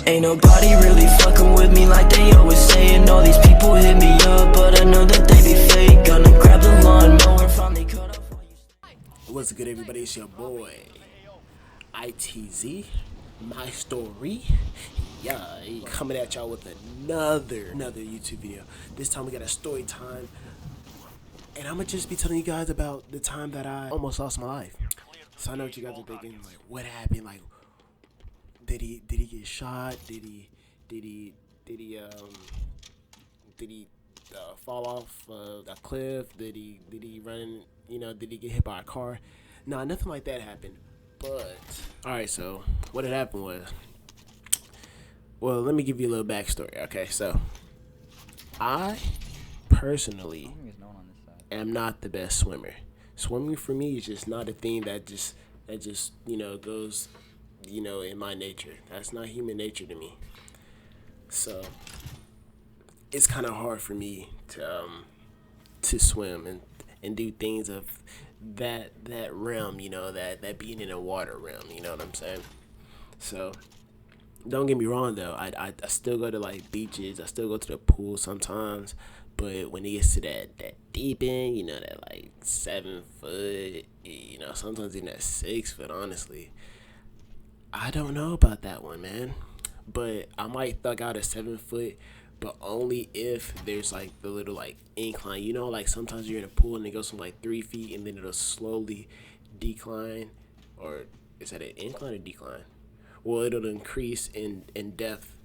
Ain't nobody really fucking with me like they always saying. All these people hit me up, but I know that they be fake. Gonna grab the lawnmower, finally cut off. What's good, everybody? It's your boy ITZ, my story. Yeah, coming at y'all with another YouTube video. This time we got a story time, and I'm gonna just be telling you guys about the time that I almost lost my life. So I know what you guys are thinking, like, what happened? Like, did he get shot? Did he fall off a cliff? Did he run? Did he get hit by a car? No, nothing like that happened. But all right, so what had happened was, well, let me give you a little backstory. Okay, so I personally am not the best swimmer. Swimming for me is just not a thing that just goes in my nature. That's not human nature to me. So it's kind of hard for me to swim and do things of that realm, that being in a water realm, you know what I'm saying? So don't get me wrong though, I still go to like beaches, I still go to the pool sometimes, but when it gets to that deep end, that like 7 foot, sometimes even at 6 foot, honestly, I don't know about that one, man. But I might thug out at 7 foot, but only if there's like the little like incline. Like sometimes you're in a pool and it goes from like 3 feet and then it'll slowly decline, or is that an incline or decline? Well, it'll increase in depth,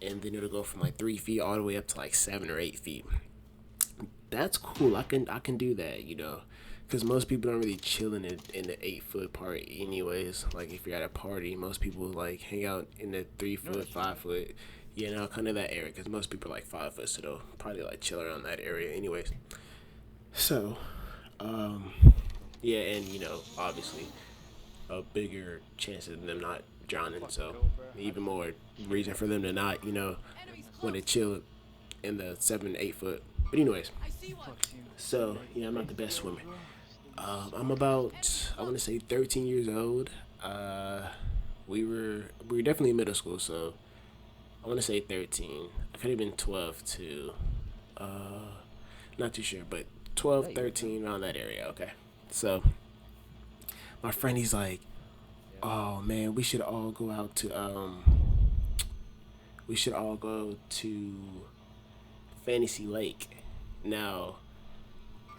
and then it'll go from like 3 feet all the way up to like 7 or 8 feet. That's cool. I can do that, because most people don't really chill in the 8 foot part anyways. Like if you're at a party, most people like hang out in the 3 foot, 5 foot, kind of that area, because most people are like 5 foot, so they'll probably like chill around that area anyways. So yeah, and obviously a bigger chance of them not drowning, so even more reason for them to not want to chill in the 7-8 foot. But anyways, so I'm not the best swimmer. I'm about, I want to say 13 years old. We were definitely in middle school, so I want to say 13. I could have been 12 too. Not too sure, but 12, 13, around that area. Okay. So my friend, he's like, "Oh man, we should all go out to Fantasy Lake." Now,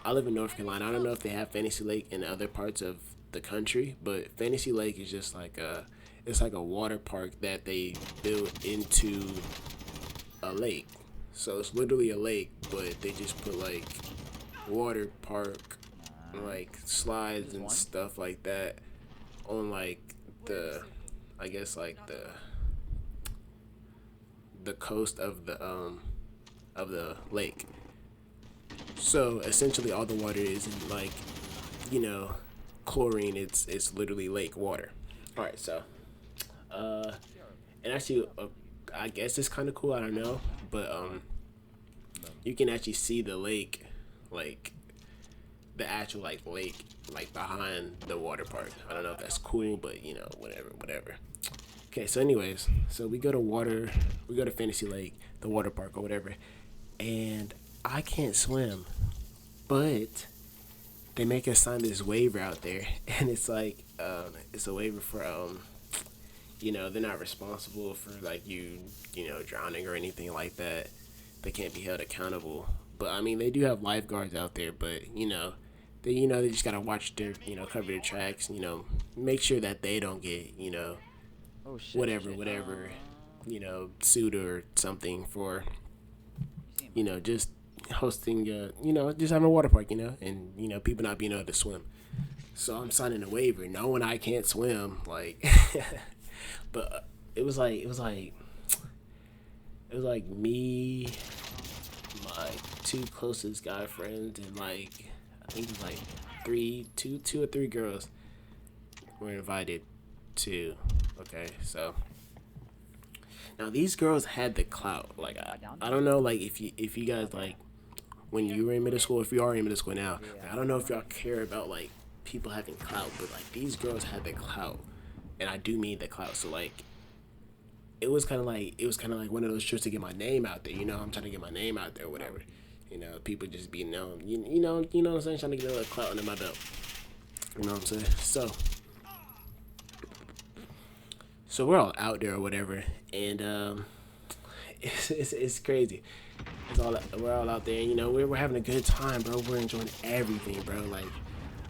I live in North Carolina. I don't know if they have Fantasy Lake in other parts of the country, but Fantasy Lake is just like it's like a water park that they built into a lake. So it's literally a lake, but they just put like water park, like slides and stuff like that on like the coast of the lake. So essentially all the water isn't like, chlorine, it's literally lake water. Alright, so and actually I guess it's kinda cool, I don't know. But you can actually see the lake, like the actual like lake, like behind the water park. I don't know if that's cool, but whatever. Okay, so anyways, so we go to Fantasy Lake, the water park or whatever, and I can't swim, but they make us sign this waiver out there, and it's like it's a waiver for they're not responsible for like you drowning or anything like that. They can't be held accountable, but I mean they do have lifeguards out there, but they just gotta watch their cover their tracks, make sure that they don't get whatever sued or something for just hosting just having a water park, and people not being able to swim. So I'm signing a waiver knowing I can't swim, like but it was like me, my 2 closest guy friends, and like I think it was like two or three girls were invited to. Okay, so now these girls had the clout. Like I don't know, like if you guys like when you were in middle school, if you are in middle school now, like, I don't know if y'all care about like people having clout, but like these girls had the clout, and I do mean the clout. So like it was kind of like one of those trips to get my name out there. You know, I'm trying to get my name out there, or whatever. You know, people just be known. You know what I'm saying? Trying to get a little clout under my belt. You know what I'm saying? So we're all out there or whatever, and it's crazy. We're all out there. You know, we're having a good time, bro. We're enjoying everything, bro. Like,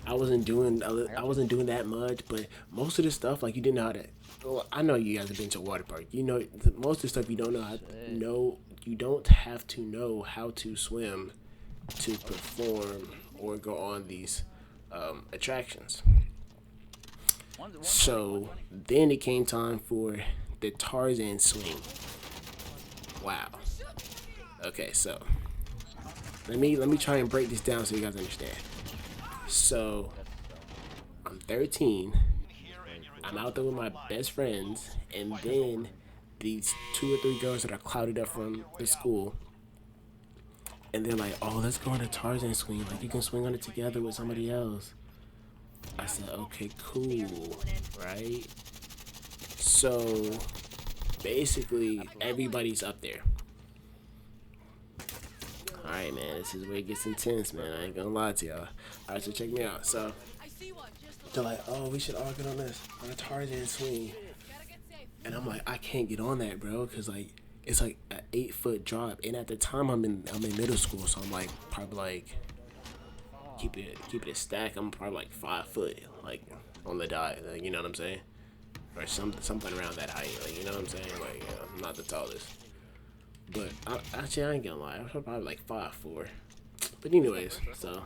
I wasn't doing that much, but most of the stuff, like, you didn't know how to. Well, I know you guys have been to a water park. You know, most of the stuff you don't know how to know. You don't have to know how to swim to perform or go on these attractions. So then it came time for the Tarzan swing. Wow. Okay, so let me try and break this down so you guys understand. So I'm 13. I'm out there with my best friends, and then these 2 or 3 girls that are clouded up from the school, and they're like, "Oh, let's go on a Tarzan swing. Like, you can swing on it together with somebody else." I said, "Okay, cool, right?" So basically, everybody's up there. Alright, man, this is where it gets intense, man. I ain't gonna lie to y'all. Alright, so check me out. So they're like, "Oh, we should all get on a Tarzan swing." And I'm like, I can't get on that, bro, because like it's like an 8-foot drop, and at the time I'm in middle school, so I'm like probably like keep it a stack. I'm probably like 5 foot, like on the dot, like, you know what I'm saying, or something around that height, like, you know what I'm saying, like, I'm not the tallest, but actually I ain't gonna lie, I'm probably like 5'4". But anyways, so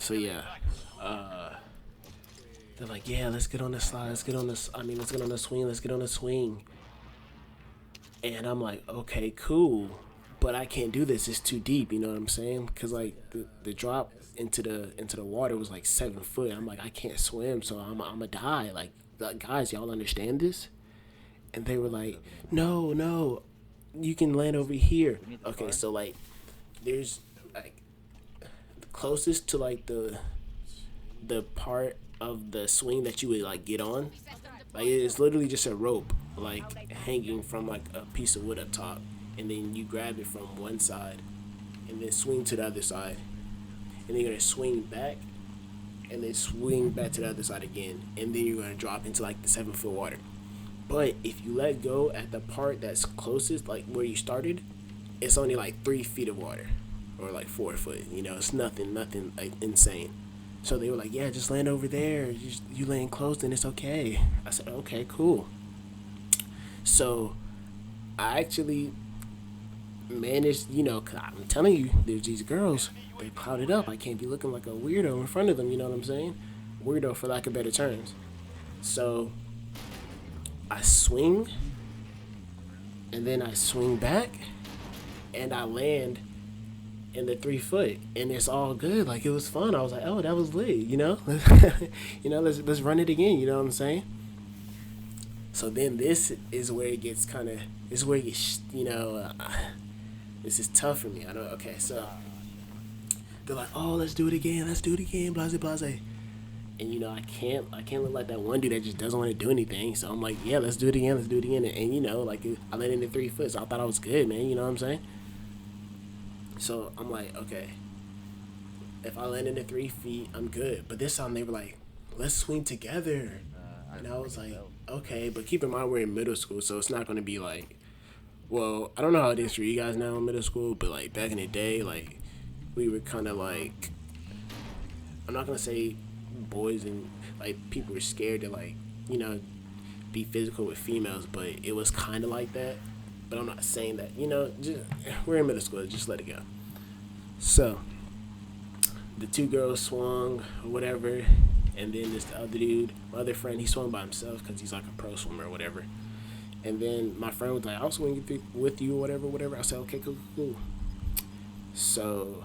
yeah, they're like, "Yeah, let's get on the slide, let's get on the swing. And I'm like, "Okay, cool, but I can't do this, it's too deep," you know what I'm saying? Because like the drop into the water was like 7 foot. I'm like, I can't swim, so I'm gonna die. Like, guys, y'all understand this? And they were like, no, you can land over here. Okay, so like there's like closest to like the part of the swing that you would like get on, like it's literally just a rope like hanging from like a piece of wood up top, and then you grab it from one side and then swing to the other side, and then you're gonna swing back and then swing back to the other side again, and then you're gonna drop into like the 7-foot water. But if you let go at the part that's closest, like where you started, it's only like 3 feet of water, or like 4 foot. You know, it's nothing like insane. So they were like, "Yeah, just land over there. You land close, and it's okay." I said, "Okay, cool." So I actually managed, you know, 'cause I'm telling you, there's these girls, they clouded up. I can't be looking like a weirdo in front of them. You know what I'm saying? Weirdo, for lack of better terms. So I swing, and then I swing back, and I land in the 3 foot, and it's all good. Like, it was fun. I was like, "Oh, that was lit," you know. You know, let's run it again. You know what I'm saying? So then this is where it gets you know, this is tough for me. I know. Okay, so they're like, "Oh, let's do it again, blase blase." And you know, I can't look like that one dude that just doesn't want to do anything. So I'm like, "Yeah, let's do it again. And you know, like, I landed in the 3 foot, so I thought I was good, man. You know what I'm saying? So I'm like, okay, if I land in the 3 feet, I'm good. But this time they were like, "Let's swing together." And I was like, okay, but keep in mind we're in middle school, so it's not going to be like, well, I don't know how it is for you guys now in middle school, but like back in the day, like, we were kind of like, I'm not going to say boys and like people were scared to, like, you know, be physical with females, but it was kind of like that. But I'm not saying that, you know, we're in middle school, just let it go. So the 2 girls swung or whatever, and then this other dude, my other friend, he swung by himself because he's like a pro swimmer or whatever. And then my friend was like, "I'll swing with you," or whatever. I said, "Okay, cool. So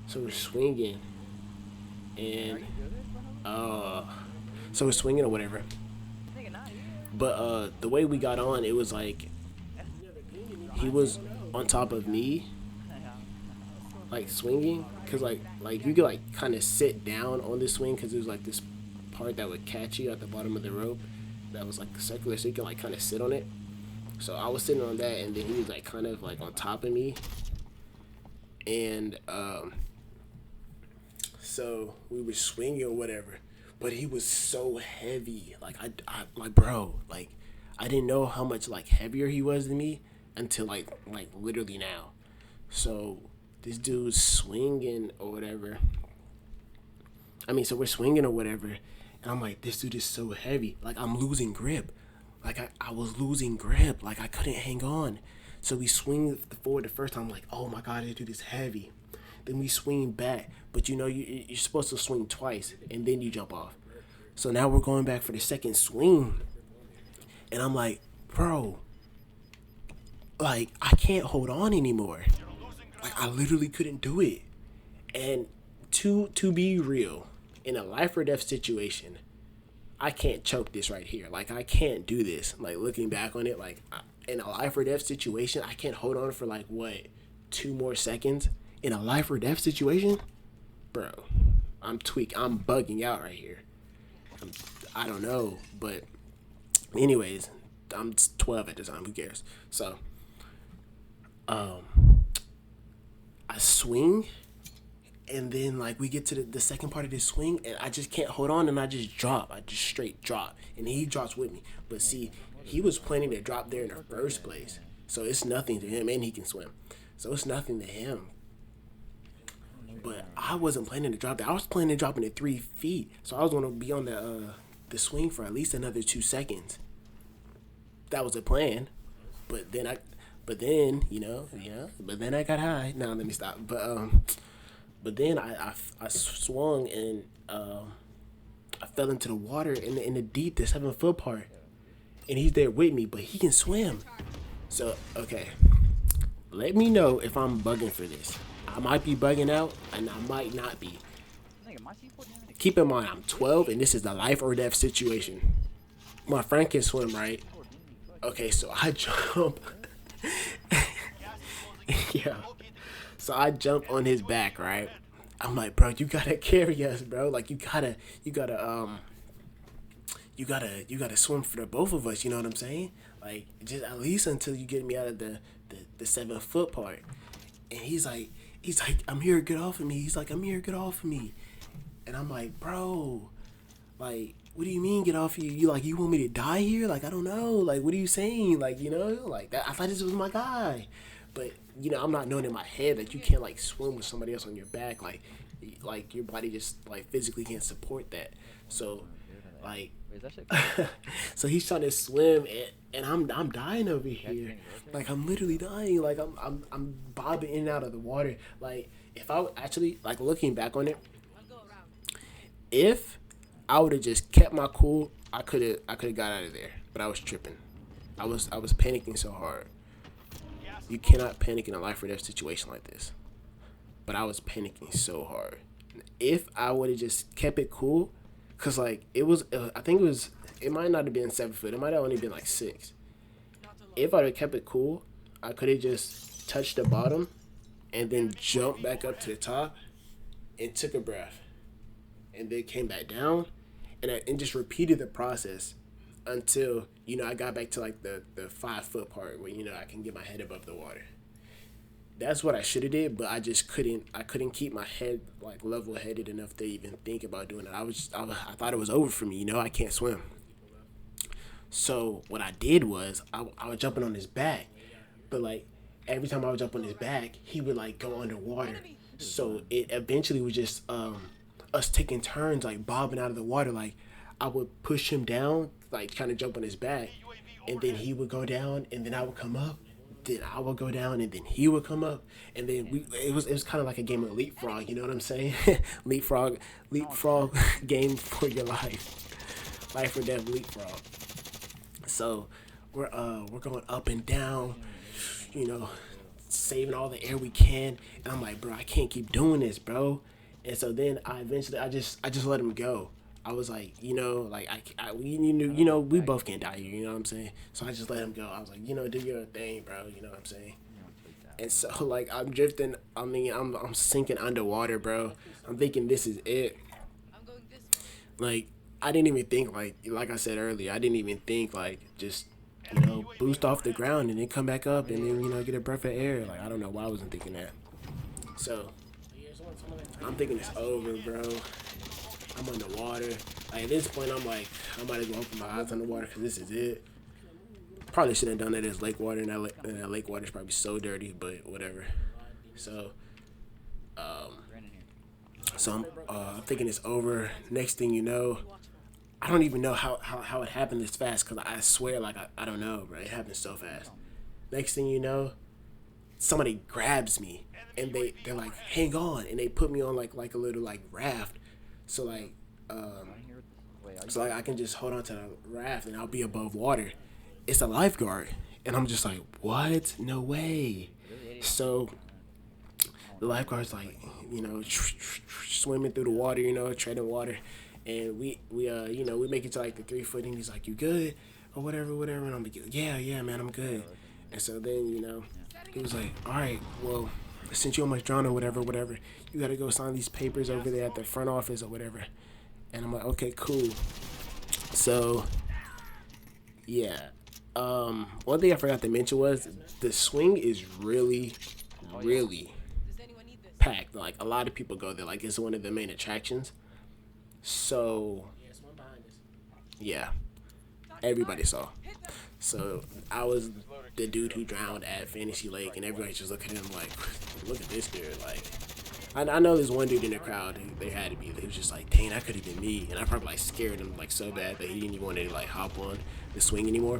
so we're swinging, and so we're swinging or whatever. But the way we got on, it was like he was on top of me, like swinging, cause like you could like kind of sit down on this swing, cause it was like this part that would catch you at the bottom of the rope that was like circular, so you can like kind of sit on it. So I was sitting on that, and then he was like kind of like on top of me, and so we were swinging or whatever. But he was so heavy, like I like bro, like I didn't know how much like heavier he was than me until like literally now. So this dude's swinging or whatever. So we're swinging or whatever, and I'm like, this dude is so heavy. Like, I'm losing grip. Like, I was losing grip. Like, I couldn't hang on. So we swing forward the first time, like, oh my God, this dude is heavy. Then we swing back. But you know, you're supposed to swing twice, and then you jump off. So now we're going back for the second swing. And I'm like, bro, like, I can't hold on anymore. Like, I literally couldn't do it. And to be real, in a life or death situation, I can't choke this right here. Like, I can't do this. Like, looking back on it, like, in a life or death situation, I can't hold on for like, what, 2 more seconds? In a life or death situation? Bro, I'm bugging out right here. I don't know, but anyways, I'm 12 at the time, who cares? So, I swing, and then like we get to the second part of this swing, and I just can't hold on, and I just drop. I just straight drop, and he drops with me. But see, he was planning to drop there in the first place, so it's nothing to him, and he can swim, so it's nothing to him. But I wasn't planning to drop there. I was planning to drop into 3 feet, so I was gonna be on the swing for at least another 2 seconds. That was the plan, but then I got high. No, let me stop. But then I swung, and I fell into the water in the deep, the 7-foot part, and he's there with me, but he can swim. So okay, let me know if I'm bugging for this. I might be bugging out, and I might not be. Keep in mind, I'm 12, and this is a life or death situation. My friend can swim, right? Okay, so I jump. Yeah. So I jump on his back, right? I'm like, bro, you gotta carry us, bro. Like, you gotta swim for the both of us. You know what I'm saying? Like, just at least until you get me out of the 7-foot part. And he's like, I'm here, get off of me. He's like, I'm here, get off of me. And I'm like, bro, like, what do you mean get off of you? You want me to die here? Like, I don't know. Like, what are you saying? Like, you know, like that. I thought this was my guy. But, you know, I'm not knowing in my head that you can't, like, swim with somebody else on your back. Like your body just, like, physically can't support that. So, like, so he's trying to swim, and I'm dying over here. Like, I'm literally dying. Like, I'm bobbing in and out of the water. Like, if I actually, like, looking back on it, if I would have just kept my cool, I could have got out of there. But I was tripping. I was panicking so hard. You cannot panic in a life or death situation like this. But I was panicking so hard. If I would have just kept it cool, cause like it was, I think it might not have been 7 foot. It might have only been like 6. If I'd have kept it cool, I could have just touched the bottom, and then jumped back up to the top, and took a breath, and then came back down, and just repeated the process until, you know, I got back to like the 5-foot part where, you know, I can get my head above the water. That's what I should have did, but I just couldn't keep my head like level headed enough to even think about doing it. I thought it was over for me, you know, I can't swim. So what I did was I was jumping on his back, but like every time I would jump on his back, he would like go underwater. So it eventually was just us taking turns like bobbing out of the water. Like I would push him down, like trying to jump on his back, and then he would go down, and then I would come up. Then I would go down, and then he would come up, and then it was kind of like a game of leapfrog, you know what I'm saying? leapfrog game for your life or death leapfrog. So we're going up and down, you know, saving all the air we can, and I'm like, bro, I can't keep doing this, bro. And so then I just let him go. I was like, you know, like you know, we both can't die here, you know what I'm saying? So I just let him go. I was like, you know, do your thing, bro, you know what I'm saying? And so like I'm drifting. I mean, I'm sinking underwater, bro. I'm thinking this is it. Like I didn't even think like I said earlier, I didn't even think like just boost off the ground and then come back up and then get a breath of air. Like I don't know why I wasn't thinking that. So I'm thinking it's over, bro. I'm underwater. Like at this point, I'm like I might as well open my eyes underwater because this is it. Probably shouldn't have done that as lake water, and that lake water is probably so dirty, but whatever. So, I'm thinking it's over. Next thing you know, I don't even know how it happened this fast because I swear, like, I don't know, bro. It happened so fast. Next thing you know, somebody grabs me and they're like, hang on, and they put me on like a little like raft. So like, I can just hold on to the raft and I'll be above water. It's a lifeguard, and I'm just like, what? No way. So the lifeguard's like, swimming through the water, treading water, and we make it to like the 3 foot, and he's like, you good or whatever, and I'm like, yeah, man, I'm good. And so then he was like, all right, well, since you almost drowned or whatever, you gotta go sign these papers over there at the front office or whatever. And I'm like, okay, cool. So yeah. One thing I forgot to mention was the swing is really packed. Like a lot of people go there. Like it's one of the main attractions. So yeah, everybody saw. So I was the dude who drowned at Fantasy Lake, and everybody just looked at him like, look at this dude. Like I know there's one dude in the crowd. They had to be. They was just like, dang, that could have been me. And I probably like scared him like so bad that he didn't even want to like hop on the swing anymore.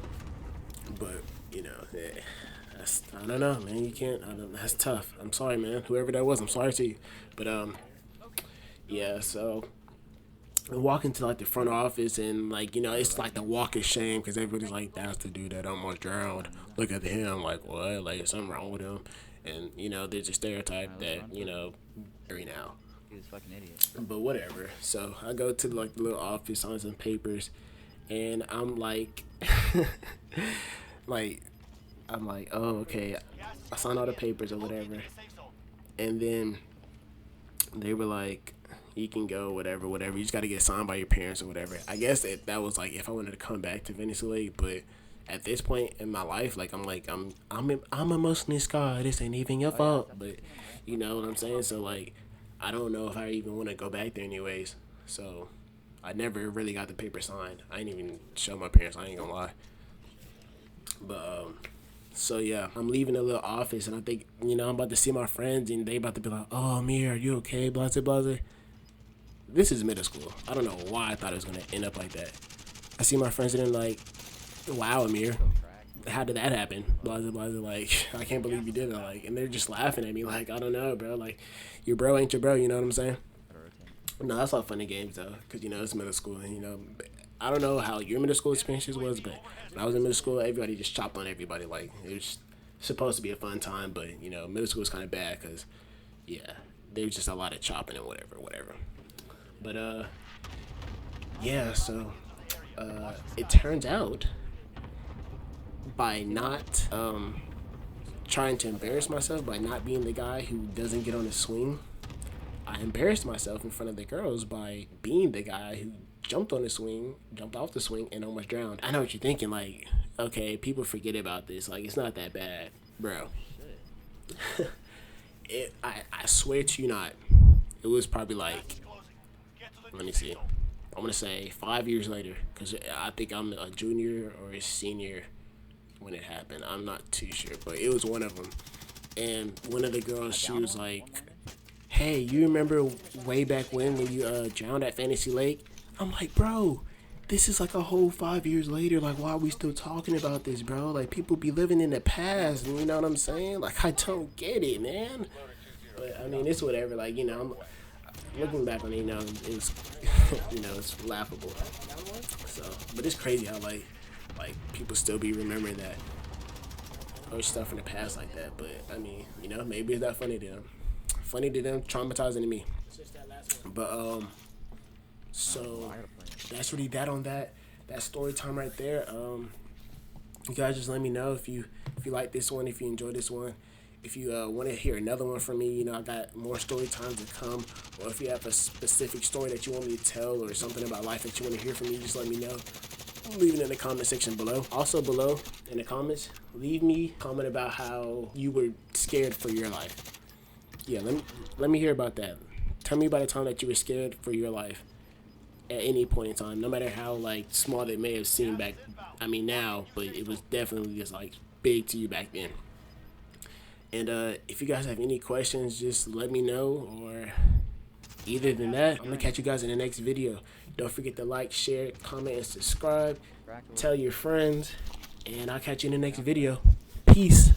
But I don't know, man. You can't. That's tough. I'm sorry, man. Whoever that was, I'm sorry to you. But yeah. So I walk into like the front office, and like it's like the walk of shame because everybody's like, that's the dude that almost drowned. Look at him. Like what? Like something wrong with him. And there's a stereotype that every now. He was a fucking idiot. But whatever. So I go to like the little office, sign some papers, and I'm like, I'm like, oh okay. I signed all the papers or whatever, and then they were like, you can go, whatever. You just got to get signed by your parents or whatever. I guess that was like if I wanted to come back to Venice Lake, but at this point in my life, like I'm emotionally scarred. This ain't even your fault, but you know what I'm saying. So like, I don't know if I even want to go back there anyways. So I never really got the paper signed. I didn't even show my parents. I ain't gonna lie. But so yeah, I'm leaving the little office, and I think I'm about to see my friends, and they about to be like, "Oh, Amir, are you okay?" Blase, blase. This is middle school. I don't know why I thought it was gonna end up like that. I see my friends, and they're like, "Wow, Amir, how did that happen?" Blase, blase. Like, I can't believe you did it. Like, and they're just laughing at me. Like, I don't know, bro. Like, your bro ain't your bro. You know what I'm saying? No, that's all fun and games though, because it's middle school, and I don't know how your middle school experiences was, but when I was in middle school, everybody just chopped on everybody. Like, it was supposed to be a fun time, but middle school was kind of bad because there was just a lot of chopping and whatever. But yeah, so it turns out by not trying to embarrass myself, by not being the guy who doesn't get on the swing, I embarrassed myself in front of the girls by being the guy who jumped off the swing, and almost drowned. I know what you're thinking, like, okay, people forget about this. Like, it's not that bad, bro. I swear to you not. It was probably like, let me see. I'm going to say 5 years later, because I think I'm a junior or a senior when it happened. I'm not too sure, but it was one of them. And one of the girls, she was like, hey, you remember way back when you drowned at Fantasy Lake? I'm like, bro, this is like a whole 5 years later. Like, why are we still talking about this, bro? Like, people be living in the past, you know what I'm saying? Like, I don't get it, man. But, I mean, it's whatever. Like, I'm looking back on it, it's, it's laughable. So, but it's crazy how, like people still be remembering that or stuff in the past like that. But, I mean, maybe it's not funny to them. Funny to them, traumatizing to me. But so that's really that on that story time right there. You guys just let me know if you like this one, if you enjoy this one, if you want to hear another one from me, you know, I got more story times to come. Or if you have a specific story that you want me to tell or something about life that you want to hear from me, just let me know. Leave it in the comment section below. Also below in the comments, leave me a comment about how you were scared for your life. Yeah, let me hear about that. Tell me about a time that you were scared for your life at any point in time, no matter how like small they may have seemed back. I mean now, but it was definitely just like big to you back then. And if you guys have any questions, just let me know. Or either than that, I'm gonna catch you guys in the next video. Don't forget to like, share, comment, and subscribe. Tell your friends, and I'll catch you in the next video. Peace.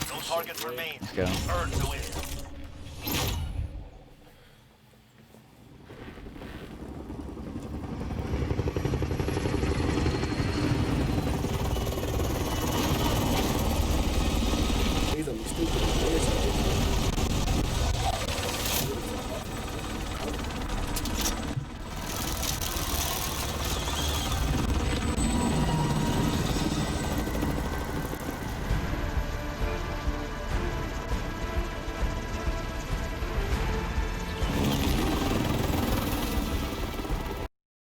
No target remains. Go. Earn the win.